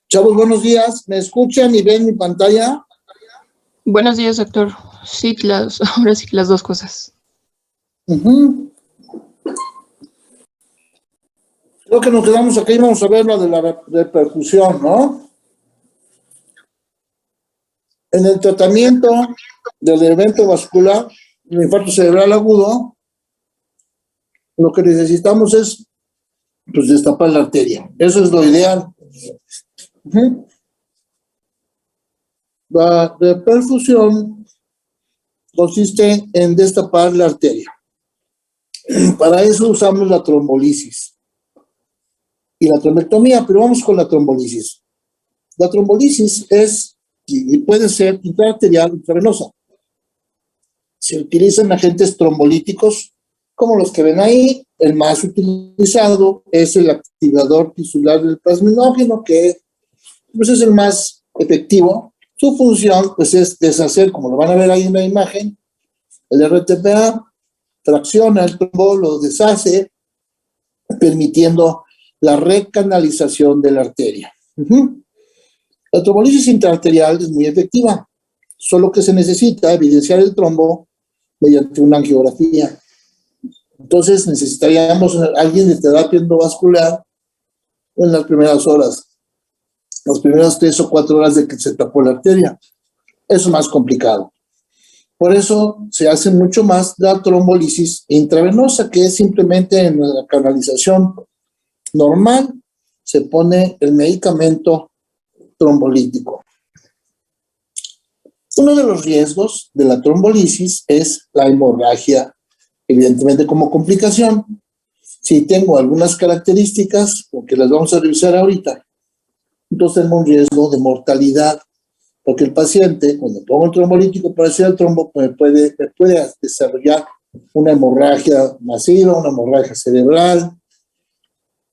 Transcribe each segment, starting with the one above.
Chavos, buenos días. ¿Me escuchan y ven mi pantalla? Buenos días, doctor. Sí, ahora sí que las dos cosas. Creo que nos quedamos aquí y vamos a ver lo de la repercusión, ¿no? En el tratamiento del evento vascular, el infarto cerebral agudo, lo que necesitamos es, pues, destapar la arteria. Eso es lo ideal. La reperfusión consiste en destapar la arteria. Para eso usamos la trombolisis y la trombectomía, pero vamos con la trombolisis. La trombolisis es, y puede ser intraarterial o intravenosa. Se utilizan agentes trombolíticos como los que ven ahí. El más utilizado es el activador tisular del plasminógeno, que pues, es el más efectivo. Su función pues, es deshacer, como lo van a ver ahí en la imagen, el RTPA, tracciona el trombo, lo deshace, permitiendo la recanalización de la arteria. La trombolisis intraarterial es muy efectiva, solo que se necesita evidenciar el trombo mediante una angiografía. Entonces necesitaríamos a alguien de terapia endovascular en las primeras horas, las primeras 3 o 4 horas de que se tapó la arteria. Eso es más complicado. Por eso se hace mucho más la trombolisis intravenosa, que es simplemente en la canalización normal, se pone el medicamento trombolítico. Uno de los riesgos de la trombolisis es la hemorragia, evidentemente como complicación. Si tengo algunas características, porque las vamos a revisar ahorita, entonces tengo un riesgo de mortalidad, porque el paciente, cuando pongo el trombolítico para hacer el trombo, me puede desarrollar una hemorragia masiva, una hemorragia cerebral.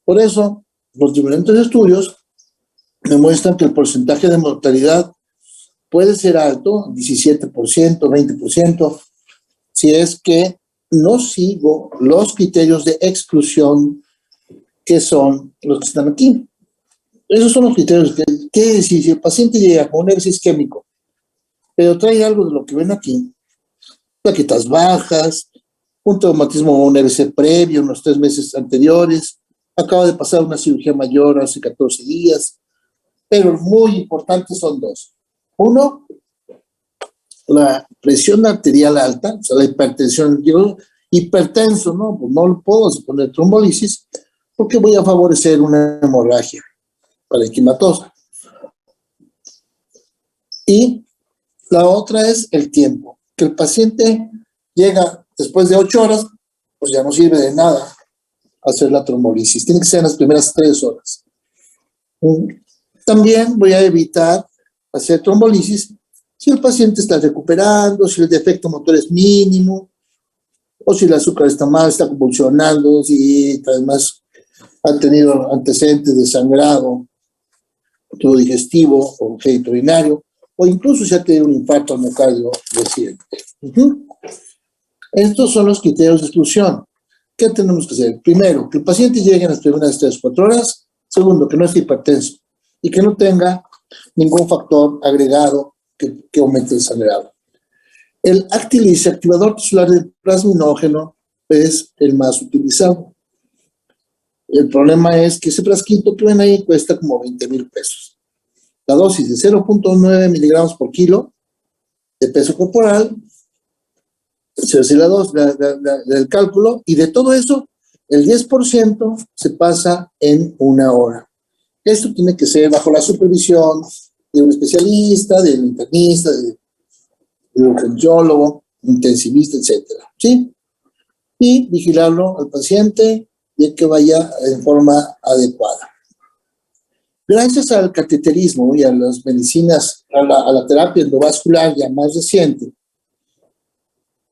Por eso, los diferentes estudios demuestran que el porcentaje de mortalidad puede ser alto, 17%, 20%, si es que no sigo los criterios de exclusión que son los que están aquí. Esos son los criterios que decir, si el paciente llega con un éxito isquémico, pero trae algo de lo que ven aquí, plaquetas bajas, un traumatismo o un RC previo en los 3 meses anteriores, acaba de pasar una cirugía mayor hace 14 días, pero muy importantes son 2. Uno, la presión arterial alta, o sea, la hipertensión. Yo, hipertenso, ¿no? Pues no puedo poner trombolisis porque voy a favorecer una hemorragia parenquimatosa. Y la otra es el tiempo, que el paciente llega después de 8 horas, pues ya no sirve de nada hacer la trombolisis. Tiene que ser en las primeras 3 horas. También voy a evitar hacer trombolisis si el paciente está recuperando, si el defecto motor es mínimo, o si el azúcar está mal, está convulsionando, si además ha tenido antecedentes de sangrado, tubo digestivo o crédito urinario, o incluso si ha tenido un infarto al miocardio reciente. Estos son los criterios de exclusión. ¿Qué tenemos que hacer? Primero, que el paciente llegue en las primeras 3 o 4 horas. Segundo, que no esté hipertenso y que no tenga ningún factor agregado que aumente el sangrado. El Actilis, activador tisular del plasminógeno, es el más utilizado. El problema es que ese frasquito que ven ahí cuesta como 20,000 pesos. La dosis de 0.9 miligramos por kilo de peso corporal, se hace del cálculo, y de todo eso, el 10% se pasa en 1 hora. Esto tiene que ser bajo la supervisión de un especialista, del internista, del urgenciólogo, intensivista, etcétera, ¿sí? Y vigilarlo al paciente de que vaya en forma adecuada. Gracias al cateterismo y a las medicinas, a la terapia endovascular ya más reciente,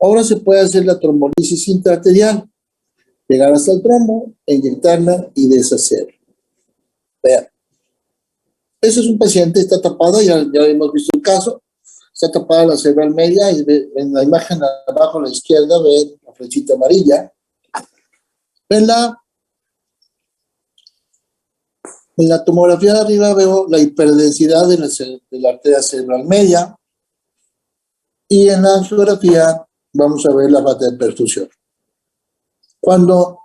ahora se puede hacer la trombolisis intraarterial, llegar hasta el trombo, inyectarla y deshacerla. Vean, ese es un paciente, está tapada, ya hemos visto el caso, está tapada la cerebral media, y en la imagen abajo a la izquierda ven la flechita amarilla. Ven En la tomografía de arriba veo la hiperdensidad de la arteria cerebral media y en la angiografía vamos a ver la falta de perfusión. Cuando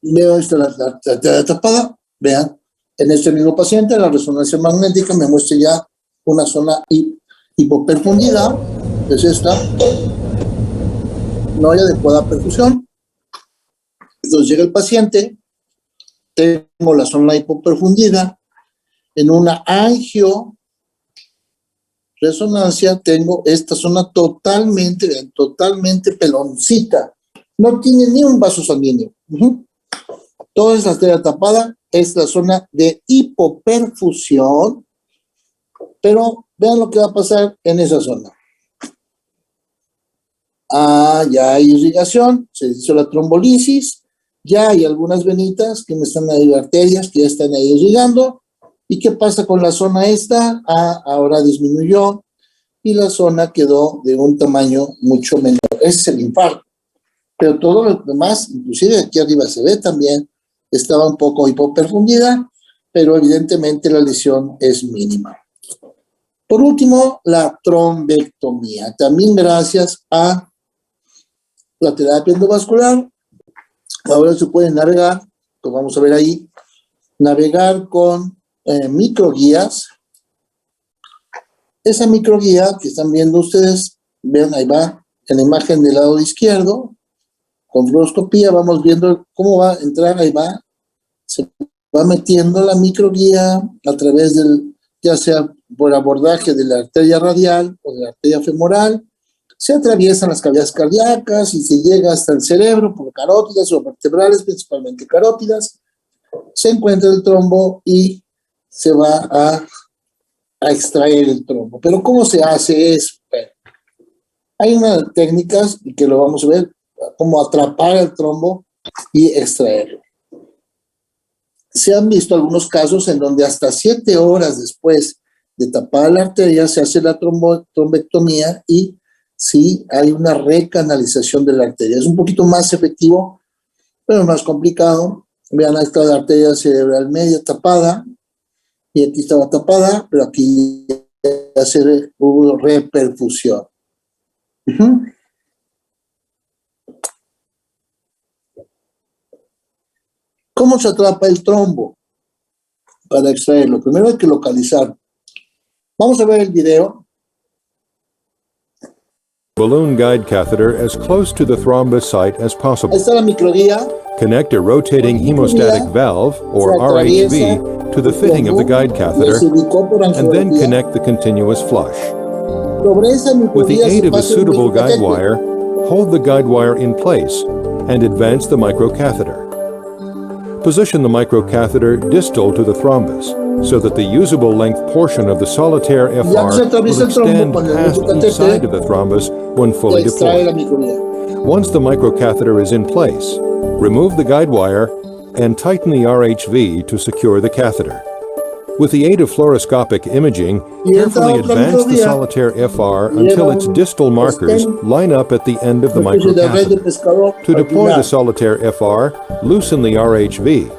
veo la arteria tapada, vean, en este mismo paciente la resonancia magnética me muestra ya una zona hipoperfundida, es esta, no hay adecuada perfusión. Entonces llega el paciente, tengo la zona hipoperfundida, en una angioresonancia tengo esta zona totalmente peloncita, no tiene ni un vaso sanguíneo. Toda esta arteria tapada es la zona de hipoperfusión, pero vean lo que va a pasar en esa zona. Ya hay irrigación, se hizo la trombolisis, ya hay algunas venitas que me están ahí, arterias que ya están ahí irrigando. ¿Y qué pasa con la zona esta? Ahora disminuyó y la zona quedó de un tamaño mucho menor. Ese es el infarto. Pero todo lo demás, inclusive aquí arriba se ve también, estaba un poco hipoperfundida, pero evidentemente la lesión es mínima. Por último, la trombectomía. También gracias a la terapia endovascular, ahora se puede navegar, como vamos a ver ahí, navegar con microguías. Esa microguía que están viendo ustedes, vean, ahí va, en la imagen del lado izquierdo, con fluoroscopía vamos viendo cómo va a entrar, ahí va, se va metiendo la microguía a través del, ya sea por abordaje de la arteria radial o de la arteria femoral, se atraviesan las cavidades cardíacas y se llega hasta el cerebro por carótidas o vertebrales, principalmente carótidas, se encuentra el trombo y se va a extraer el trombo. Pero ¿cómo se hace eso? Bueno, hay unas técnicas que lo vamos a ver, cómo atrapar el trombo y extraerlo. Se han visto algunos casos en donde hasta 7 horas después de tapar la arteria se hace la trombectomía y sí hay una recanalización de la arteria. Es un poquito más efectivo, pero más complicado. Vean, ahí está la arteria cerebral media tapada y aquí estaba tapada, pero aquí ya hubo reperfusión. ¿Cómo se atrapa el trombo? Para extraerlo, primero hay que localizar. Vamos a ver el video. Balloon guide catheter as close to the thrombus site as Ahí possible. está la microguía. Connect a rotating hemostatic valve, or RHV, to the fitting of the guide catheter, and then connect the continuous flush. With the aid of a suitable guide wire, hold the guide wire in place and advance the microcatheter. Position the microcatheter distal to the thrombus so that the usable length portion of the solitaire FR will extend past each side of the thrombus when fully deployed. Once the microcatheter is in place, remove the guide wire and tighten the RHV to secure the catheter. With the aid of fluoroscopic imaging, carefully advance the solitaire FR until its distal markers line up at the end of the microcatheter. To deploy the solitaire FR, loosen the RHV.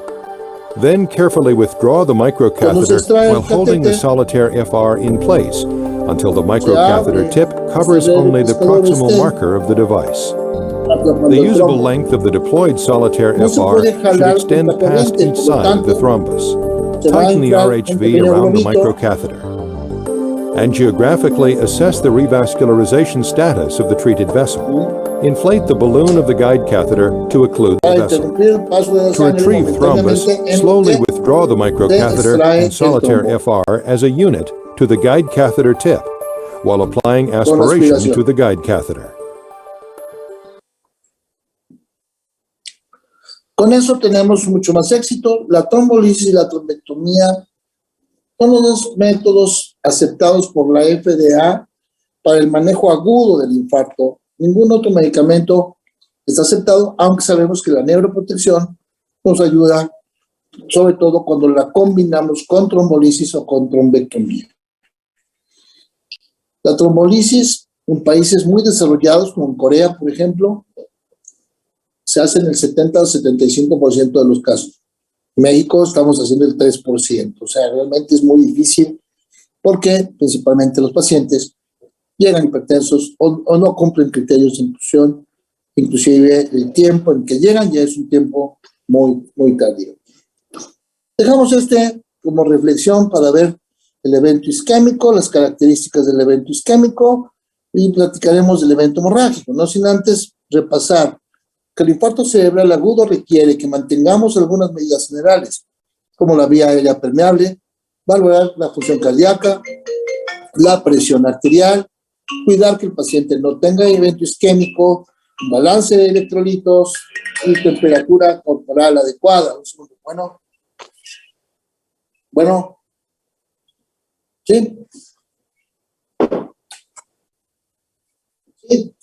Then carefully withdraw the microcatheter while holding the solitaire FR in place until the microcatheter tip covers only the proximal marker of the device. The usable length of the deployed solitaire FR should extend past each side of the thrombus. Tighten the RHV around the microcatheter. Angiographically assess the revascularization status of the treated vessel. Inflate the balloon of the guide catheter to occlude the vessel. To retrieve thrombus, slowly withdraw the microcatheter and solitaire FR as a unit to the guide catheter tip, while applying aspiration to the guide catheter. Con eso tenemos mucho más éxito. La trombolisis y la trombectomía son los dos métodos aceptados por la FDA para el manejo agudo del infarto. Ningún otro medicamento está aceptado, aunque sabemos que la neuroprotección nos ayuda, sobre todo cuando la combinamos con trombolisis o con trombectomía. La trombolisis en países muy desarrollados, como en Corea, por ejemplo, se hace en el 70 o 75% de los casos. En México estamos haciendo el 3%, o sea, realmente es muy difícil porque principalmente los pacientes llegan hipertensos o no cumplen criterios de inclusión, inclusive el tiempo en que llegan ya es un tiempo muy, muy tardío. Dejamos como reflexión para ver el evento isquémico, las características del evento isquémico y platicaremos del evento hemorrágico, no sin antes repasar que el infarto cerebral agudo requiere que mantengamos algunas medidas generales, como la vía aérea permeable, valorar la función cardíaca, la presión arterial, cuidar que el paciente no tenga evento isquémico, un balance de electrolitos y temperatura corporal adecuada. Bueno, ¿sí? Sí.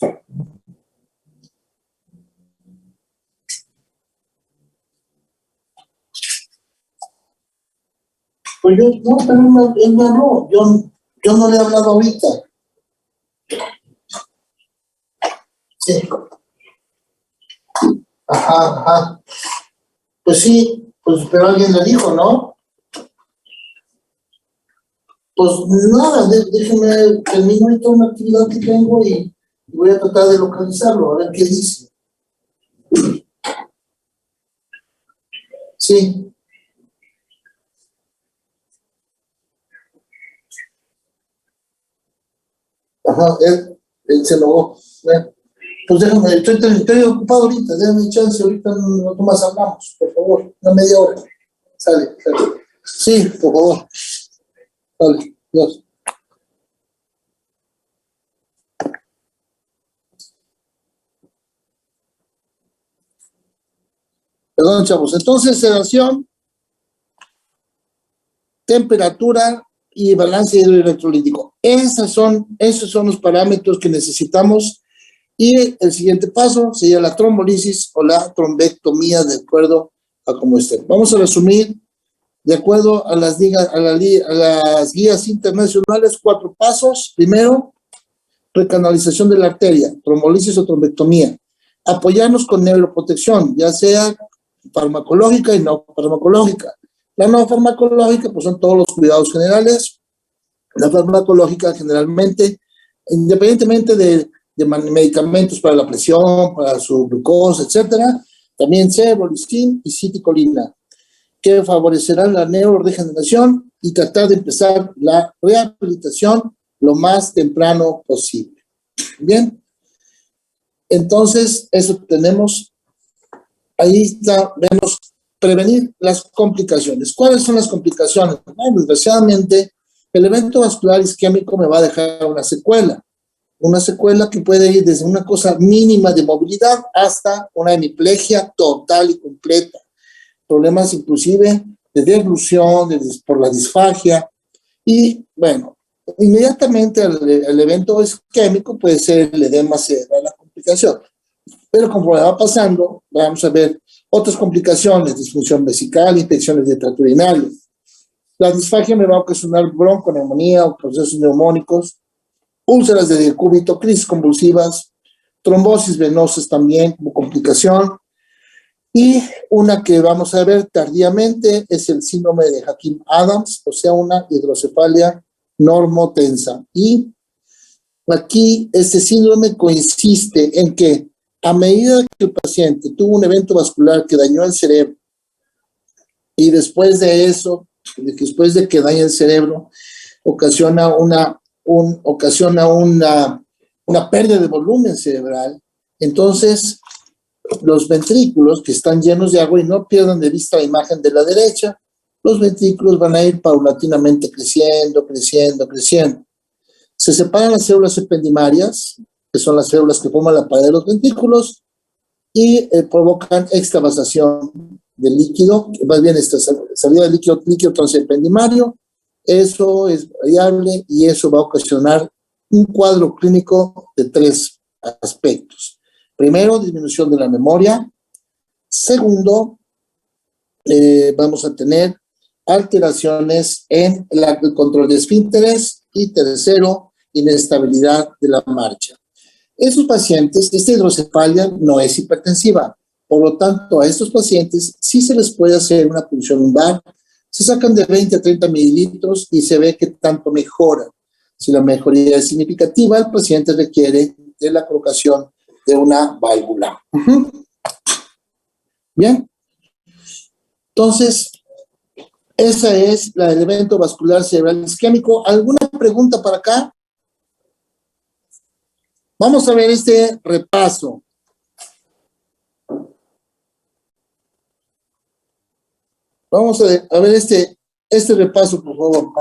Pues él me habló, yo no le he hablado ahorita. Sí. Ajá. Pues sí, pues pero alguien le dijo, ¿no? Pues nada, déjeme terminar toda una actividad que tengo y voy a tratar de localizarlo, a ver qué dice. Sí. Ajá, él se enojó. Pues déjame, estoy ocupado ahorita, déjame chance, ahorita no más hablamos, por favor, una media hora. Sale. Sí, por favor. Sale, Dios. Perdón, chavos. Entonces, sedación, temperatura y balance hidroelectrolítico. Esos son los parámetros que necesitamos. Y el siguiente paso sería la trombolisis o la trombectomía de acuerdo a cómo esté. Vamos a resumir de acuerdo a las guías internacionales 4 pasos. Primero, recanalización de la arteria, trombolisis o trombectomía. Apoyarnos con neuroprotección, ya sea farmacológica y no farmacológica. La no farmacológica pues son todos los cuidados generales. La farmacológica generalmente, independientemente de medicamentos para la presión, para su glucosa, etcétera, también cerebrolizin y citicolina, que favorecerán la neurodegeneración y tratar de empezar la rehabilitación lo más temprano posible. Bien, entonces eso tenemos, ahí está, vemos, prevenir las complicaciones. ¿Cuáles son las complicaciones? Bueno, desgraciadamente, el evento vascular isquémico me va a dejar una secuela que puede ir desde una cosa mínima de movilidad hasta una hemiplegia total y completa. Problemas inclusive de deglución, por la disfagia. Y bueno, inmediatamente el evento isquémico puede ser el edema cerebral, la complicación. Pero conforme va pasando, vamos a ver otras complicaciones, disfunción vesical, infecciones de tracto urinario. La disfagia me va a ocasionar bronconeumonía o procesos neumónicos, úlceras de decúbito, crisis convulsivas, trombosis venosas también como complicación. Y una que vamos a ver tardíamente es el síndrome de Hakim-Adams, o sea, una hidrocefalia normotensa. Y aquí este síndrome consiste en que a medida que el paciente tuvo un evento vascular que dañó el cerebro y después de eso, después de que daña el cerebro, ocasiona una pérdida de volumen cerebral, entonces los ventrículos que están llenos de agua, y no pierdan de vista la imagen de la derecha, los ventrículos van a ir paulatinamente creciendo. Se separan las células ependimarias, que son las células que forman la pared de los ventrículos, y provocan extravasación del líquido, más bien esta salida de líquido transependimario. Eso es variable y eso va a ocasionar un cuadro clínico de 3 aspectos. Primero, disminución de la memoria. Segundo, vamos a tener alteraciones en el control de esfínteres. Y tercero, inestabilidad de la marcha. Estos pacientes, esta hidrocefalia no es hipertensiva. Por lo tanto, a estos pacientes sí se les puede hacer una punción lumbar. Se sacan de 20 a 30 mililitros y se ve que tanto mejora. Si la mejoría es significativa, el paciente requiere de la colocación de una válvula. Bien. Entonces, esa es el evento vascular cerebral isquémico. ¿Alguna pregunta para acá? Vamos a ver este repaso. Vamos a ver este repaso, por favor.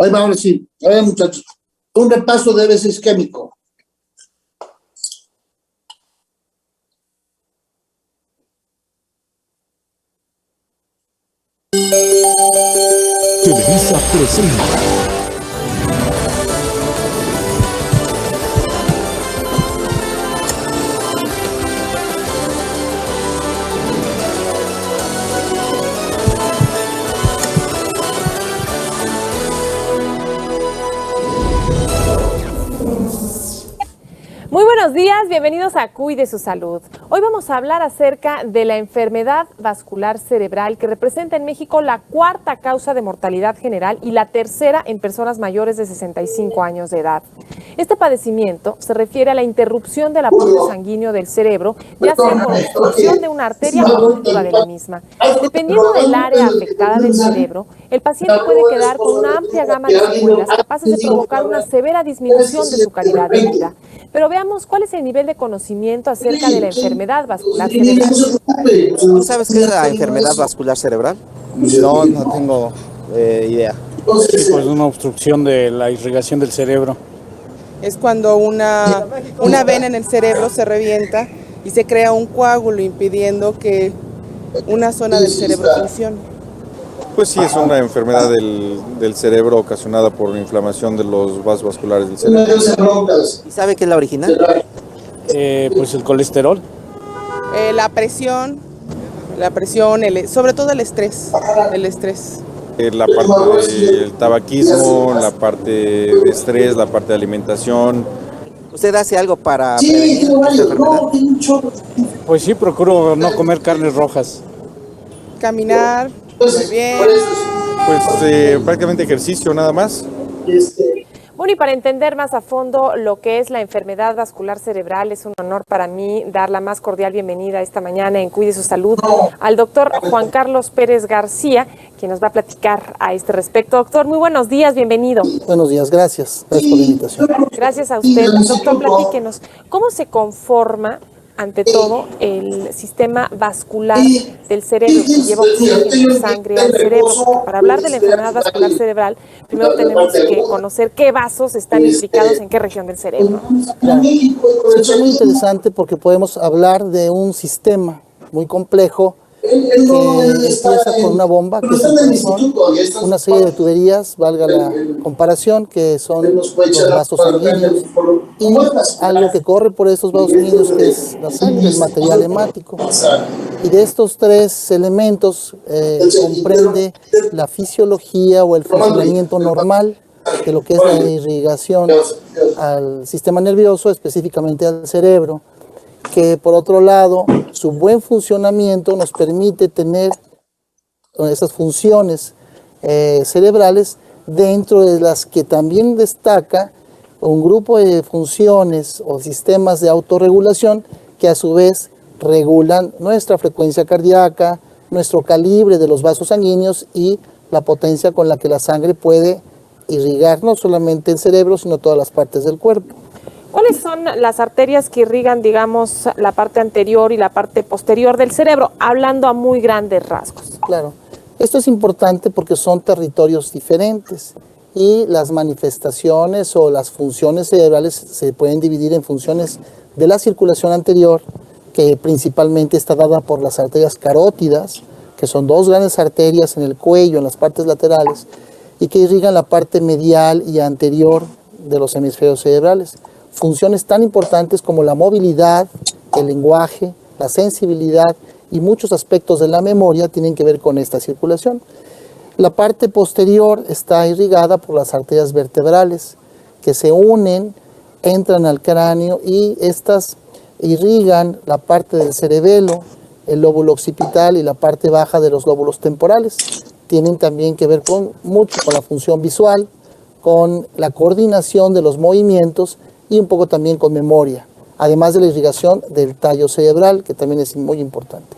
Ahí va, ahora sí. A ver, muchachos. Un repaso de EVS isquémico. Televisa presenta. Muy buenos días, bienvenidos a Cuide su Salud. Hoy vamos a hablar acerca de la enfermedad vascular cerebral, que representa en México la cuarta causa de mortalidad general y la tercera en personas mayores de 65 años de edad. Este padecimiento se refiere a la interrupción del aporte sanguíneo del cerebro, ya sea por obstrucción de una arteria o ruptura de la misma. Dependiendo del área afectada del cerebro, el paciente puede quedar con una amplia gama de secuelas capaces de provocar una severa disminución de su calidad de vida. Pero veamos cuál es el nivel de conocimiento acerca de la enfermedad vascular cerebral. ¿Tú sabes qué es la enfermedad vascular cerebral? No, no tengo idea. Sí, pues una obstrucción de la irrigación del cerebro. Es cuando una vena en el cerebro se revienta y se crea un coágulo impidiendo que una zona del cerebro funcione. Pues sí, es una enfermedad del cerebro ocasionada por inflamación de los vasos vasculares del cerebro. ¿Y sabe qué es la original? Pues el colesterol. La presión, sobre todo el estrés. La parte del tabaquismo, la parte de estrés, la parte de alimentación. ¿Usted hace algo para prevenir esta enfermedad? Pues sí, procuro no comer carnes rojas. Caminar, muy bien. Pues prácticamente ejercicio nada más. Bueno, y para entender más a fondo lo que es la enfermedad vascular cerebral, es un honor para mí dar la más cordial bienvenida esta mañana en Cuide su Salud al doctor Juan Carlos Pérez García, quien nos va a platicar a este respecto. Doctor, muy buenos días, bienvenido. Buenos días, gracias por la invitación. Gracias a usted. Doctor, platíquenos, ¿cómo se conforma, ante todo, el sistema vascular del cerebro que lleva oxígeno y sangre al cerebro? Porque para hablar de la enfermedad vascular cerebral, primero tenemos que conocer qué vasos están implicados en qué región del cerebro. Claro. Es muy interesante porque podemos hablar de un sistema muy complejo que empieza con una bomba, que es el corazón, una serie de tuberías, valga la comparación, que son los vasos sanguíneos, y algo que corre por estos vasos sanguíneos, que es la sangre, el material hemático. Y de estos tres elementos comprende la fisiología o el funcionamiento normal de lo que es la irrigación al sistema nervioso, específicamente al cerebro, que por otro lado, su buen funcionamiento nos permite tener esas funciones cerebrales, dentro de las que también destaca un grupo de funciones o sistemas de autorregulación que a su vez regulan nuestra frecuencia cardíaca, nuestro calibre de los vasos sanguíneos y la potencia con la que la sangre puede irrigar no solamente el cerebro, sino todas las partes del cuerpo. ¿Cuáles son las arterias que irrigan, digamos, la parte anterior y la parte posterior del cerebro, hablando a muy grandes rasgos? Claro, esto es importante porque son territorios diferentes y las manifestaciones o las funciones cerebrales se pueden dividir en funciones de la circulación anterior, que principalmente está dada por las arterias carótidas, que son dos grandes arterias en el cuello, en las partes laterales, y que irrigan la parte medial y anterior de los hemisferios cerebrales. Funciones tan importantes como la movilidad, el lenguaje, la sensibilidad y muchos aspectos de la memoria tienen que ver con esta circulación. La parte posterior está irrigada por las arterias vertebrales que se unen, entran al cráneo y estas irrigan la parte del cerebelo, el lóbulo occipital y la parte baja de los lóbulos temporales. Tienen también que ver mucho con la función visual, con la coordinación de los movimientos y un poco también con memoria, además de la irrigación del tallo cerebral, que también es muy importante.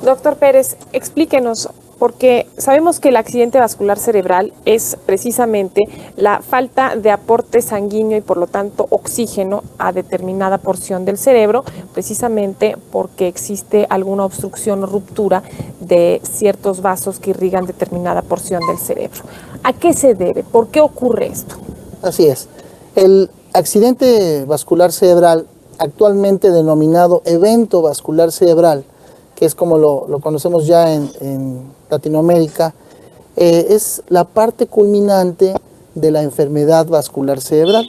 Doctor Pérez, explíquenos, porque sabemos que el accidente vascular cerebral es precisamente la falta de aporte sanguíneo y por lo tanto oxígeno a determinada porción del cerebro, precisamente porque existe alguna obstrucción o ruptura de ciertos vasos que irrigan determinada porción del cerebro. ¿A qué se debe? ¿Por qué ocurre esto? Así es. El accidente vascular cerebral, actualmente denominado evento vascular cerebral, que es como lo conocemos ya en Latinoamérica, es la parte culminante de la enfermedad vascular cerebral.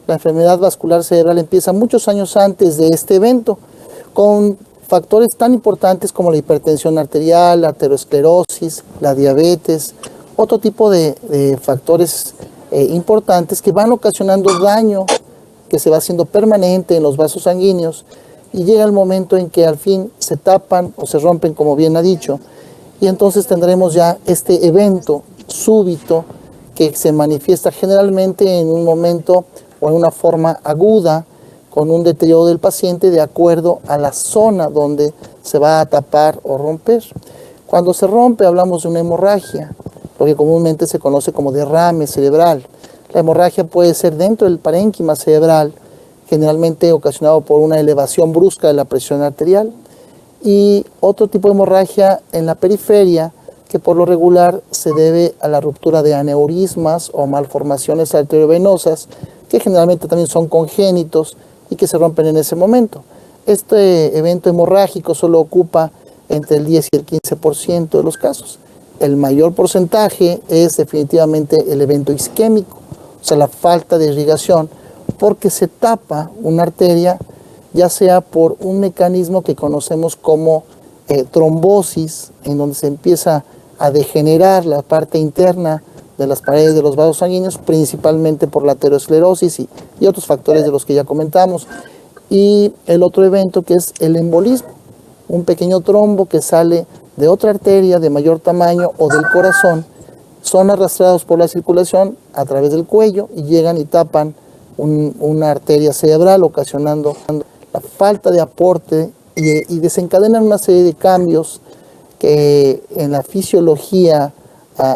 La enfermedad vascular cerebral empieza muchos años antes de este evento, con factores tan importantes como la hipertensión arterial, la aterosclerosis, la diabetes, otro tipo de factores importantes que van ocasionando daño que se va haciendo permanente en los vasos sanguíneos y llega el momento en que al fin se tapan o se rompen, como bien ha dicho, y entonces tendremos ya este evento súbito que se manifiesta generalmente en un momento o en una forma aguda con un deterioro del paciente de acuerdo a la zona donde se va a tapar o romper. Cuando se rompe hablamos de una hemorragia, lo que comúnmente se conoce como derrame cerebral. La hemorragia puede ser dentro del parénquima cerebral, generalmente ocasionado por una elevación brusca de la presión arterial, y otro tipo de hemorragia en la periferia, que por lo regular se debe a la ruptura de aneurismas o malformaciones arteriovenosas, que generalmente también son congénitos y que se rompen en ese momento. Este evento hemorrágico solo ocupa entre el 10 y el 15% de los casos. El mayor porcentaje es definitivamente el evento isquémico, o sea, la falta de irrigación, porque se tapa una arteria, ya sea por un mecanismo que conocemos como trombosis, en donde se empieza a degenerar la parte interna de las paredes de los vasos sanguíneos, principalmente por la aterosclerosis y otros factores de los que ya comentamos. Y el otro evento que es el embolismo, un pequeño trombo que sale de otra arteria de mayor tamaño o del corazón, son arrastrados por la circulación a través del cuello y llegan y tapan una arteria cerebral, ocasionando la falta de aporte y desencadenan una serie de cambios que en la fisiología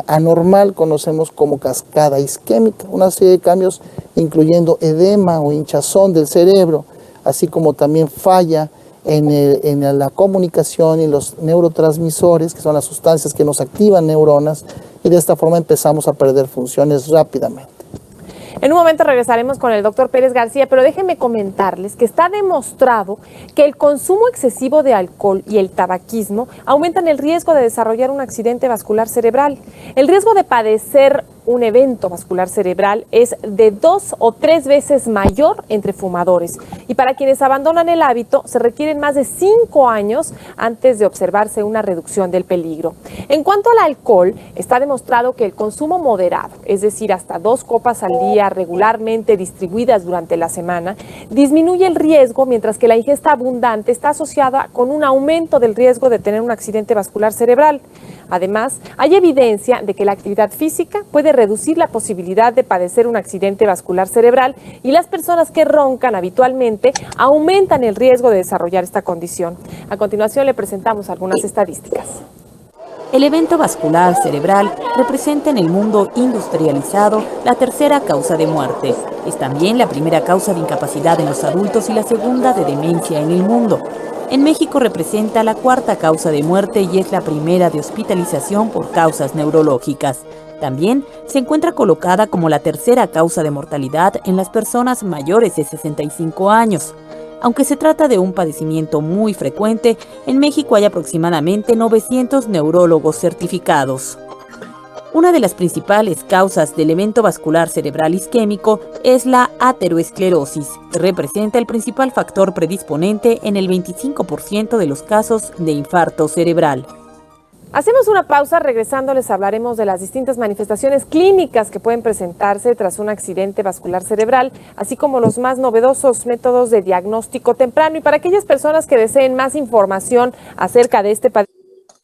anormal conocemos como cascada isquémica, una serie de cambios incluyendo edema o hinchazón del cerebro, así como también falla en la comunicación y los neurotransmisores, que son las sustancias que nos activan neuronas, y de esta forma empezamos a perder funciones rápidamente. En un momento regresaremos con el doctor Pérez García, pero déjenme comentarles que está demostrado que el consumo excesivo de alcohol y el tabaquismo aumentan el riesgo de desarrollar un accidente vascular cerebral. El riesgo de padecer un evento vascular cerebral es de 2 o 3 veces mayor entre fumadores. Y para quienes abandonan el hábito, se requieren más de 5 años antes de observarse una reducción del peligro. En cuanto al alcohol, está demostrado que el consumo moderado, es decir, hasta 2 copas al día regularmente distribuidas durante la semana, disminuye el riesgo, mientras que la ingesta abundante está asociada con un aumento del riesgo de tener un accidente vascular cerebral. Además, hay evidencia de que la actividad física puede reducir la posibilidad de padecer un accidente vascular cerebral y las personas que roncan habitualmente aumentan el riesgo de desarrollar esta condición. A continuación le presentamos algunas estadísticas. El evento vascular cerebral representa en el mundo industrializado la tercera causa de muerte. Es también la primera causa de incapacidad en los adultos y la segunda de demencia en el mundo. En México representa la cuarta causa de muerte y es la primera de hospitalización por causas neurológicas. También se encuentra colocada como la tercera causa de mortalidad en las personas mayores de 65 años. Aunque se trata de un padecimiento muy frecuente, en México hay aproximadamente 900 neurólogos certificados. Una de las principales causas del evento vascular cerebral isquémico es la ateroesclerosis, que representa el principal factor predisponente en el 25% de los casos de infarto cerebral. Hacemos una pausa, regresando les hablaremos de las distintas manifestaciones clínicas que pueden presentarse tras un accidente vascular cerebral, así como los más novedosos métodos de diagnóstico temprano. Y para aquellas personas que deseen más información acerca de este padecimiento,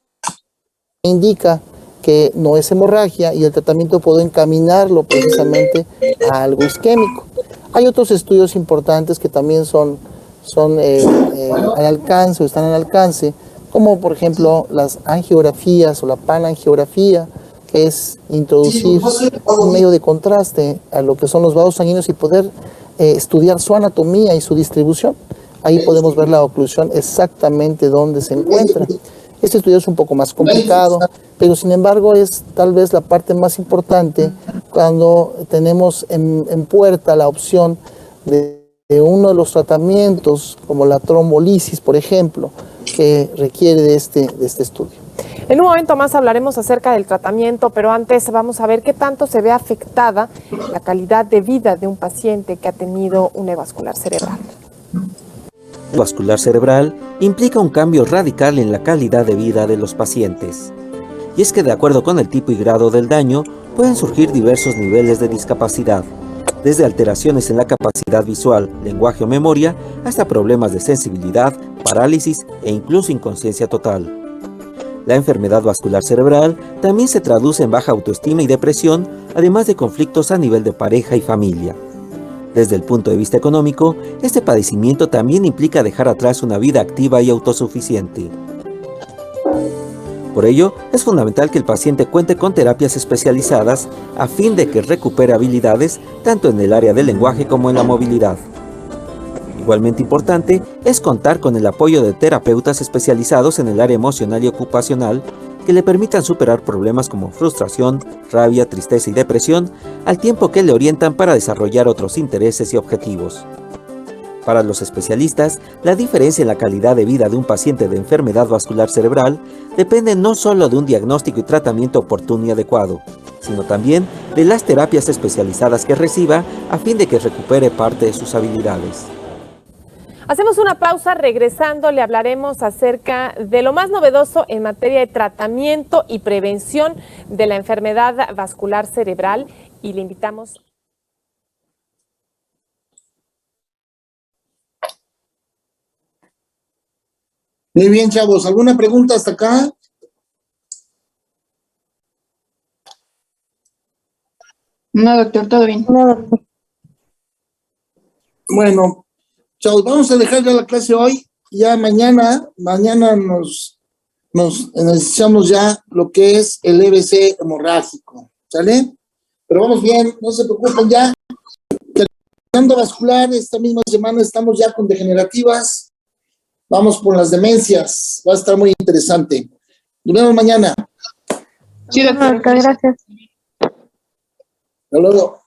indica que no es hemorragia y el tratamiento puede encaminarlo precisamente a algo isquémico. Hay otros estudios importantes que también son al alcance o están al alcance, como por ejemplo las angiografías o la panangiografía, que es introducir un medio de contraste a lo que son los vasos sanguíneos y poder estudiar su anatomía y su distribución. Ahí podemos ver la oclusión exactamente dónde se encuentra. Este estudio es un poco más complicado, pero sin embargo es tal vez la parte más importante cuando tenemos en puerta la opción de uno de los tratamientos, como la trombolisis, por ejemplo, que requiere de este estudio. En un momento más hablaremos acerca del tratamiento, pero antes vamos a ver qué tanto se ve afectada la calidad de vida de un paciente que ha tenido un vascular cerebral. El vascular cerebral implica un cambio radical en la calidad de vida de los pacientes. Y es que de acuerdo con el tipo y grado del daño, pueden surgir diversos niveles de discapacidad, desde alteraciones en la capacidad visual, lenguaje o memoria, hasta problemas de sensibilidad, parálisis e incluso inconsciencia total. La enfermedad vascular cerebral también se traduce en baja autoestima y depresión, además de conflictos a nivel de pareja y familia. Desde el punto de vista económico, este padecimiento también implica dejar atrás una vida activa y autosuficiente. Por ello, es fundamental que el paciente cuente con terapias especializadas a fin de que recupere habilidades tanto en el área del lenguaje como en la movilidad. Igualmente importante es contar con el apoyo de terapeutas especializados en el área emocional y ocupacional que le permitan superar problemas como frustración, rabia, tristeza y depresión, al tiempo que le orientan para desarrollar otros intereses y objetivos. Para los especialistas, la diferencia en la calidad de vida de un paciente de enfermedad vascular cerebral depende no solo de un diagnóstico y tratamiento oportuno y adecuado, sino también de las terapias especializadas que reciba a fin de que recupere parte de sus habilidades. Hacemos una pausa, regresando le hablaremos acerca de lo más novedoso en materia de tratamiento y prevención de la enfermedad vascular cerebral y le invitamos. Muy bien, chavos, ¿alguna pregunta hasta acá? No, doctor, todo bien. Bueno, chavos, vamos a dejar ya la clase hoy. Ya mañana nos iniciamos ya lo que es el EBC hemorrágico, ¿sale? Pero vamos bien, no se preocupen ya. Terminando vascular, esta misma semana estamos ya con degenerativas. Vamos por las demencias, va a estar muy interesante. Nos vemos mañana. Sí, doctor, gracias. Hasta luego.